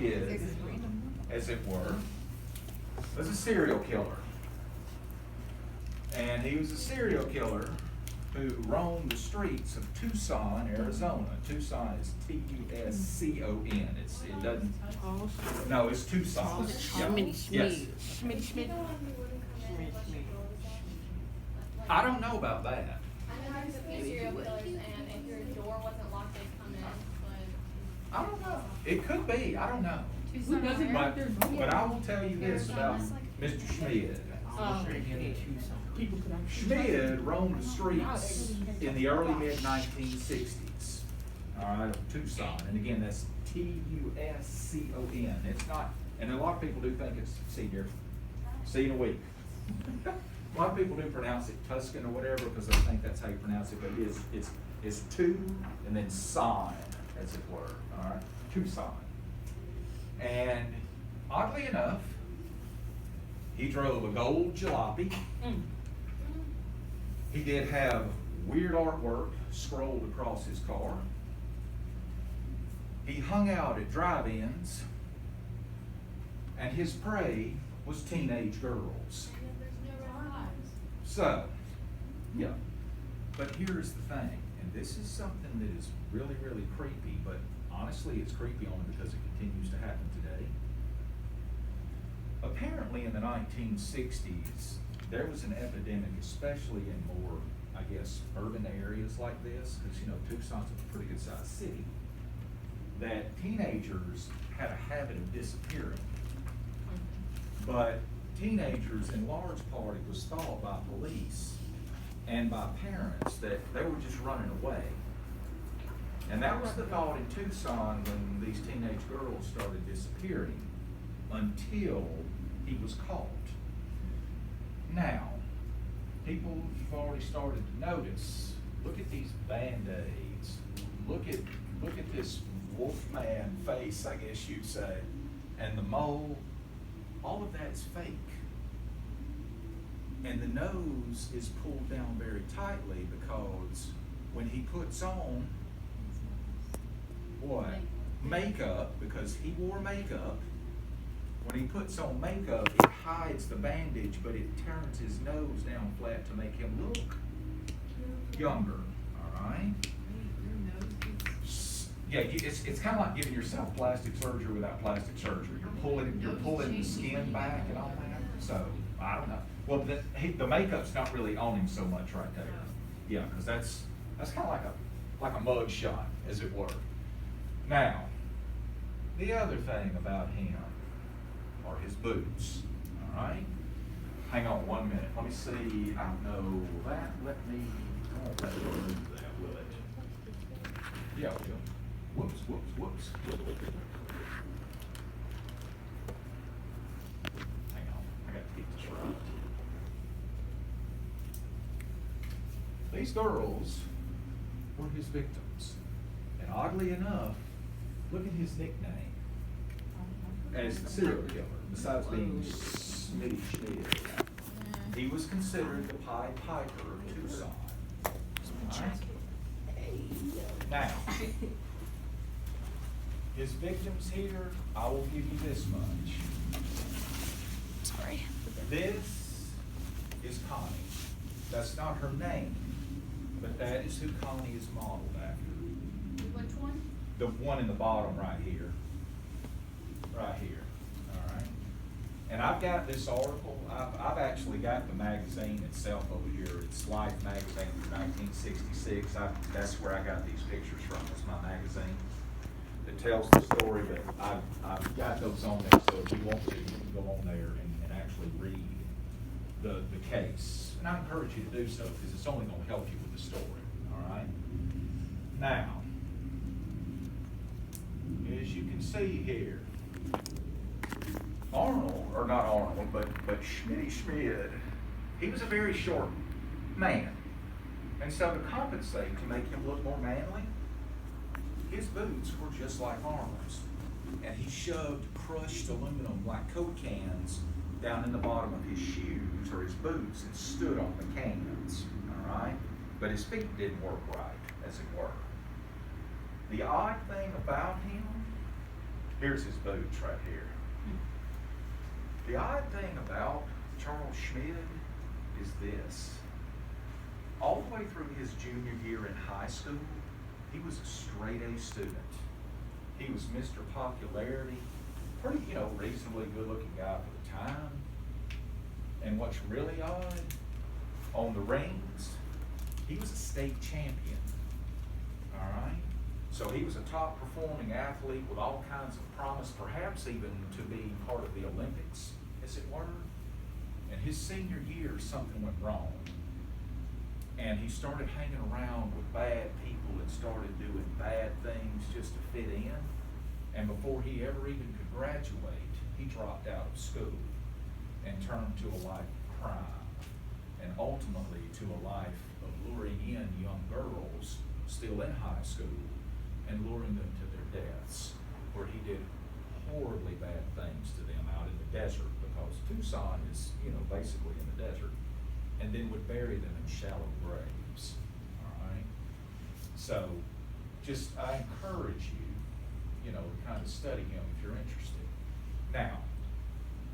Schmid, as it were, was a serial killer. And he was a serial killer who roamed the streets of Tucson, Arizona. Tucson is T-U-S-C-O-N. It doesn't. No, it's Tucson. Yes. I don't know about that. I know there's a few serial killers, and if your door wasn't locked, they'd come in. But I don't know. It could be. I don't know. Who doesn't have their door? But I will tell you this about Mr. Schmid. Schmid roamed the streets in the early mid-1960s. All right, of Tucson. And again, that's T-U-S-C-O-N. It's not, and a lot of people do think it's, see here, see in a week. A lot of people do pronounce it Tuscan or whatever because they think that's how you pronounce it, but it is, it's two and then sign, as it were. All right, Tucson. And oddly enough, he drove a gold jalopy. He did have weird artwork scrolled across his car. He hung out at drive-ins, and his prey was teenage girls. So, yeah. But here's the thing, and this is something that is really, really creepy, but honestly it's creepy only because it continues to happen today. Apparently in the 1960s, there was an epidemic, especially in more, I guess, urban areas like this, because you know, Tucson's a pretty good sized city, that teenagers had a habit of disappearing. But teenagers, in large part, it was thought by police and by parents that they were just running away. And that was the thought in Tucson when these teenage girls started disappearing, until he was caught. Now, people, you've already started to notice, look at these Band-Aids, look at this Wolfman face, I guess you'd say, and the mole, all of that's fake. And the nose is pulled down very tightly because when he puts on what? Makeup, because he wore makeup. When he puts on makeup, it hides the bandage, but it turns his nose down flat to make him look younger. All right? Yeah, it's kind of like giving yourself plastic surgery without plastic surgery. You're pulling the skin back and all that. So I don't know. Well, the makeup's not really on him so much right there. Yeah, because that's kind of like a mug shot, as it were. Now, the other thing about him are his boots. All right. Hang on 1 minute. Let me see. I don't know that. I won't let it remove that, will it? Yeah, we will. Whoops. Hang on, I got to get this right. These girls were his victims. And oddly enough, look at his nickname as the serial killer, besides being Smitty Schmid. He was considered the Pied Piper of Tucson. Right? Now, his victims here, I will give you this much. Sorry. This is Connie. That's not her name, but that is who Connie is modeled after. which one? The one in the bottom right here. Right here. All right. And I've got this article. I've actually got the magazine itself over here. It's Life magazine from 1966. That's where I got these pictures from. It's my magazine. It tells the story, but I've got those on there, so if you want to, you can go on there and actually read the case. And I encourage you to do so because it's only going to help you with the story. All right. Now, as you can see here, but Schmitty Schmid, he was a very short man. And so to compensate, to make him look more manly, his boots were just like armors. And he shoved crushed aluminum like Coke cans down in the bottom of his shoes or his boots and stood on the cans, all right? But his feet didn't work right, as it were. The odd thing about him Here's his boots right here. The odd thing about Charles Schmid is this. All the way through his junior year in high school, he was a straight A student. He was Mr. Popularity, pretty, reasonably good-looking guy for the time. And what's really odd, on the rings, he was a state champion, all right? So he was a top-performing athlete with all kinds of promise, perhaps even to be part of the Olympics, as it were. And his senior year, something went wrong. And he started hanging around with bad people and started doing bad things just to fit in. And before he ever even could graduate, he dropped out of school and turned to a life of crime, and ultimately to a life of luring in young girls still in high school and luring them to their deaths, where he did horribly bad things to them out in the desert, because Tucson is, basically in the desert, and then would bury them in shallow graves, all right? So, I encourage you, to kind of study him if you're interested. Now,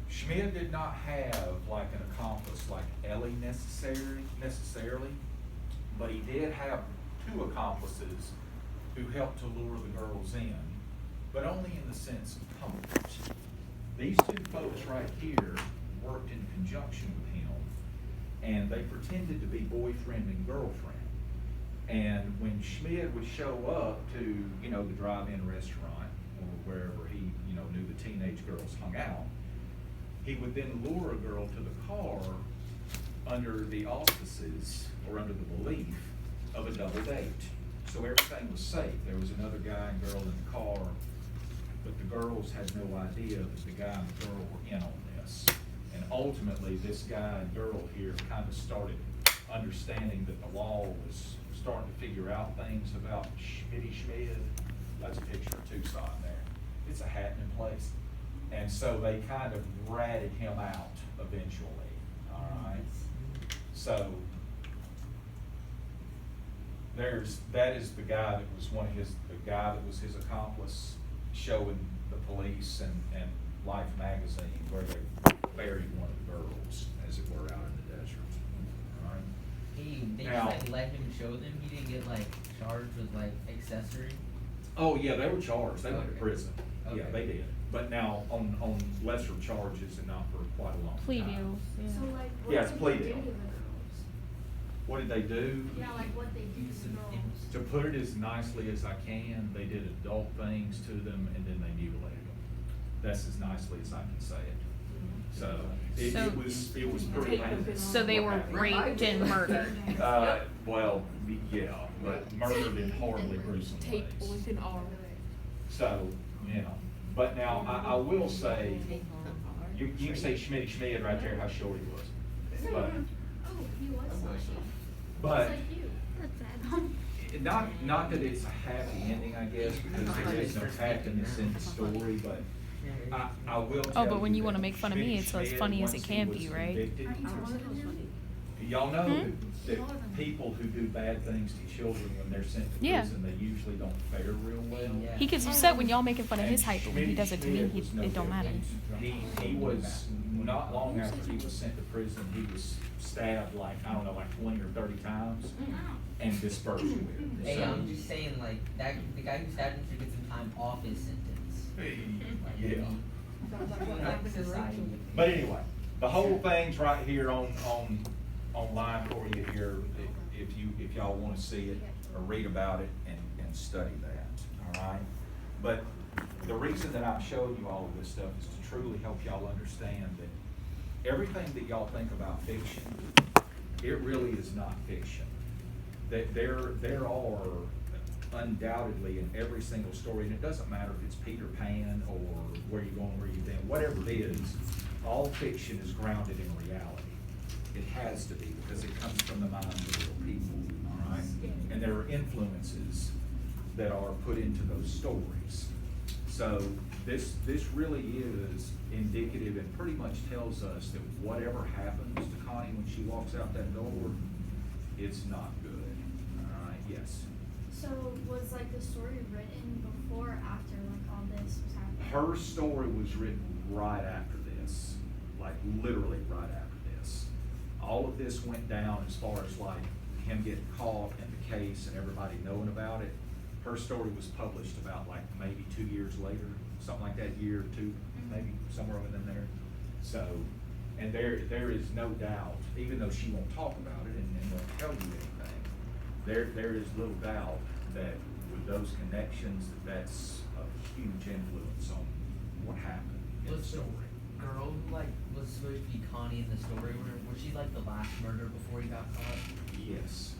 Schmid did not have like an accomplice like Ellie necessarily, but he did have two accomplices who helped to lure the girls in, but only in the sense of comfort. These two folks right here worked in conjunction with him, and they pretended to be boyfriend and girlfriend. And when Schmid would show up to, the drive-in restaurant or wherever he, knew the teenage girls hung out, he would then lure a girl to the car under the auspices or under the belief of a double date. So everything was safe. There was another guy and girl in the car, but the girls had no idea that the guy and the girl were in on this. And ultimately, this guy and girl here kind of started understanding that the law was starting to figure out things about Schmid. That's a picture of Tucson there. It's a happening place. And so they kind of ratted him out eventually, all right? So that is the guy that was the guy that was his accomplice, showing the police and Life magazine where they buried one of the girls, as it were, out in the desert, all right? They Now, just let him show them. He didn't get charged with accessory. Oh yeah, they were charged. They went to Okay. prison. Yeah, Okay. they did. But now on lesser charges and not for quite a long Plea time. deals, yeah. So like, Yeah, what it's did plea they do deal. to the girls? What did they do? Yeah, like what they do to the girls. To put it as nicely as I can, they did adult things to them and then they mutilated them. That's as nicely as I can say it. So it was pretty heinous. So they were raped and murdered. Well, yeah, but murdered in horribly gruesome ways. Tape with an R. So, but now I will say, you can say Schmid right there, how short he was. But, Oh, he was like, but just like you. not that it's a happy ending, I guess, because there is no happiness in the story, but I will tell Oh, but when you that wanna make fun of me, it's as Schmid, funny as once it he can was be, right? convicted- Y'all know that people who do bad things to children when they're sent to Yeah. prison, they usually don't fare real well. Yeah. He gets upset when y'all making fun of his And height, but when he does it to me, Schmid was no it don't matter. different. He was, not long after he was sent to prison, he was stabbed like 20 or 30 times and dispersed with it. Hey, So- I'm just saying, that the guy who stabbed him should get some time off his sentence. Yeah. Society. But anyway, the whole thing's right here online for you here, if y'all wanna see it or read about it and study that, all right? But the reason that I'm showing you all of this stuff is to truly help y'all understand that everything that y'all think about fiction, it really is not fiction. That there are undoubtedly in every single story, and it doesn't matter if it's Peter Pan or Where You Going, Where You Been, whatever it is, all fiction is grounded in reality. It has to be, because it comes from the minds of real people, all right? And there are influences that are put into those stories. So this really is indicative and pretty much tells us that whatever happens to Connie when she walks out that door, it's not good, all right? Yes. So was like the story written before or after like all this was happening? Her story was written right after this, like literally right after this. All of this went down as far as like him getting caught and the case and everybody knowing about it. Her story was published about like maybe 2 years later, something like that, year or two, maybe somewhere within there. So, and there is no doubt, even though she won't talk about it and won't tell you anything, there is little doubt that with those connections, that's a huge influence on what happened in the Was the story. girl who like was supposed to be Connie in the story? Was she like the last murder before he got caught? Yes.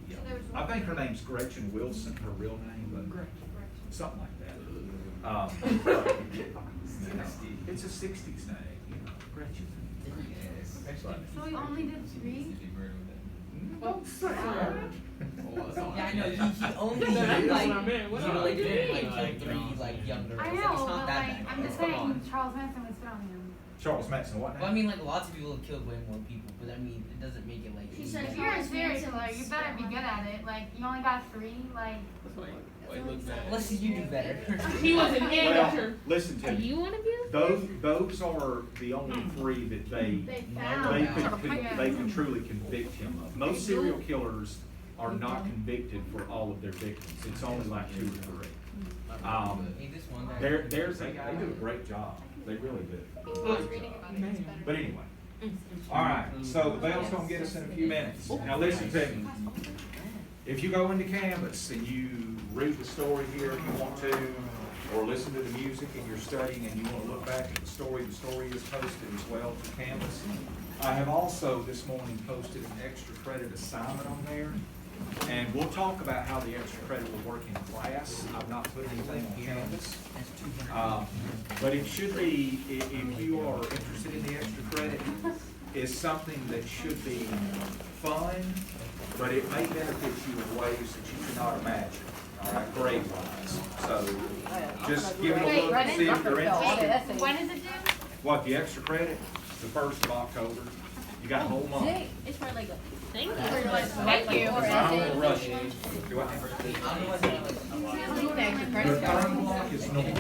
Yeah. So there was I one- think her name's Gretchen Wilson, her real name, but something like that. It's a sixties name, you know, Gretchen. So he only did 3? Don't say that. Yeah, I know. He only That's like what I meant. What he do really I do? did like kill 3 like young girls. I Like, it's know, not but that like, bad. I'm just Come on. saying Charles Manson was found him. Charles Manson, what Well, I name? mean, like lots of people have killed way more people, but I mean, it doesn't make it like. She any said, better. if you're a serial killer, you better be good at it. Like, you only got 3, like. Wait, look back. Unless you do better. He was an Well, amateur. listen to Are me. you one of you? Those are the only 3 that They found. they can truly convict him of. Most serial killers are not convicted for all of their victims. It's only like 2 or 3. Hey, this one guy. They do a great job. They really do. I was reading about it, it's better. But anyway. All right, so the bell's gonna get us in a few minutes. Now listen to me. If you go into Canvas and you read the story here if you want to, or listen to the music and you're studying and you want to look back at the story is posted as well to Canvas. I have also this morning posted an extra credit assignment on there. And we'll talk about how the extra credit will work in class. I've not put anything on Canvas. But it should be, if you are interested in the extra credit, is something that should be fun, but it may benefit you in ways that you cannot imagine, all right, grade-wise. So just give it a look and see if you're interested. When is it due? What, the extra credit? The 1st of October. You got a whole month. It's for like a. Thank you. Thank you. I don't want to rush you. Do I? I don't know what that was. The time block is normal.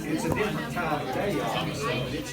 It's a different time of day, obviously, but it's